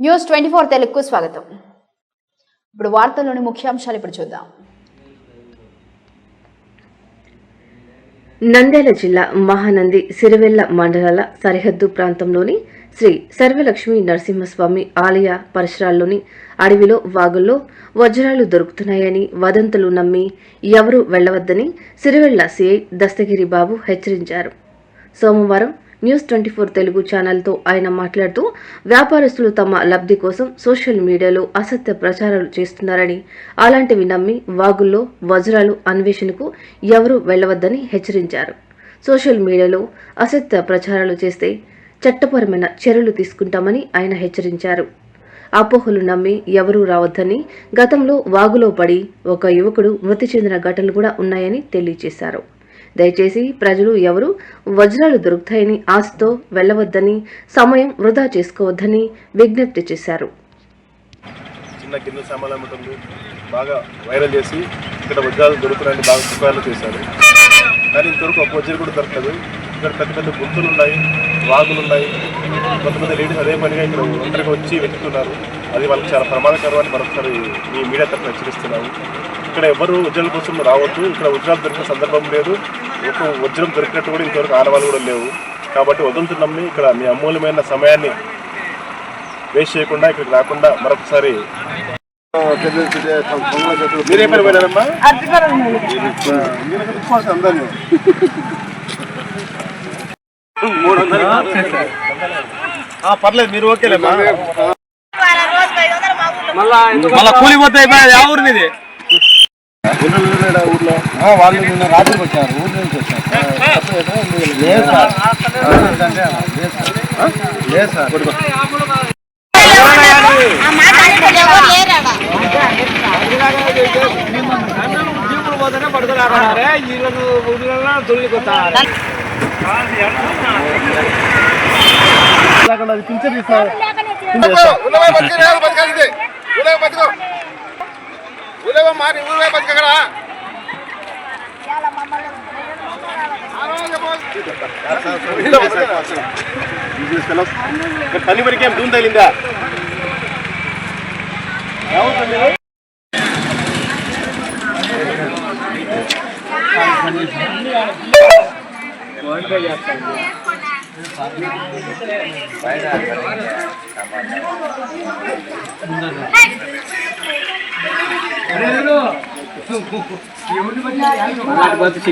News 24 తెలుగుకు స్వాగతం. ఇప్పుడు వార్తల్లోని ముఖ్యాంశాలు ఇప్పుడు చూద్దాం. నంద్యాల జిల్లా మహానంది సిరివెల్ల మండలాల సరిహద్దు ప్రాంతంలోని శ్రీ సర్వలక్ష్మీ నరసింహస్వామి ఆలయ పరిసరాల్లోని అడవిలో వాగుల్లో వజ్రాలు దొరుకుతున్నాయని వదంతులు నమ్మి ఎవరూ వెళ్లవద్దని సిరివెల్ల సిఐ దస్తగిరి బాబు హెచ్చరించారు. సోమవారం న్యూస్ 24 తెలుగు ఛానల్తో ఆయన మాట్లాడుతూ వ్యాపారస్తులు తమ లబ్ధి కోసం సోషల్ మీడియాలో అసత్య ప్రచారాలు చేస్తున్నారని, అలాంటివి నమ్మి వాగుల్లో వజ్రాలు అన్వేషణకు ఎవరూ వెళ్లవద్దని హెచ్చరించారు. సోషల్ మీడియాలో అసత్య ప్రచారాలు చేస్తే చట్టపరమైన చర్యలు తీసుకుంటామని ఆయన హెచ్చరించారు. అపోహలు నమ్మి ఎవరూ రావద్దని, గతంలో వాగులో పడి ఒక యువకుడు మృతి చెందిన ఘటనలు కూడా ఉన్నాయని తెలియజేశారు. దయచేసి ప్రజలు ఎవరు వజ్రాలు దొరుకుతాయని ఆశతో వెళ్లవద్దని, సమయం వృధా చేసుకోవద్దని విజ్ఞప్తి చేశారు. చిన్న గిన్నె సామాన్లు ఉంటుంది బాగా వైరల్ చేసి ఇక్కడ వజ్రాలు దొరుకుతాయని బాగా పుకార్లు చేశారు. కానీ ఇంతవరకు ఒక వజ్రం కూడా దొరకదు. ఇక్కడ పెద్ద పెద్ద గుర్తులు ఉన్నాయి, వాగులు ఉన్నాయి. కొంతమంది లేడీస్ అదే పనిగా ఇక్కడ ఒంటరిగా వచ్చి వెతుకుతున్నారు. అది వాళ్ళకి చాలా ప్రమాదకరం అని మరొకసారి ఈ మీడియా తరఫున హెచ్చరిస్తున్నాము. ఇక్కడ ఎవరు వజ్రాల కోసం రావద్దు. ఇక్కడ వజ్రాలు దొరికిన సందర్భం లేదు. ఒక వజ్రం దొరికినట్టు కూడా ఇంతవరకు ఆనవాళ్ళు కూడా లేవు. కాబట్టి వదంతులు నమ్మి ఇక్కడ మీ అమూల్యమైన సమయాన్ని వేస్ట్ చేయకుండా ఇక్కడికి రాకుండా మరొకసారి మీరే పని పోయినారమ్మా? పర్లేదు, మీరు ఓకేలేమ్మా. మళ్ళా కూలిపోతాయి. ఊరి మీది ఊర్లో వాళ్ళు నిన్న రాత్రికి వచ్చారు, ఊరి నుంచి వచ్చారు. లేదు సార్, లేదు సార్. పోతేనే పడుకోలేకపోతే వీళ్ళకు ఊళ్ళో తొలికొస్తారు. పింఛన్ ఇస్తారు. పని వరకేం దూరం తగిలిందా?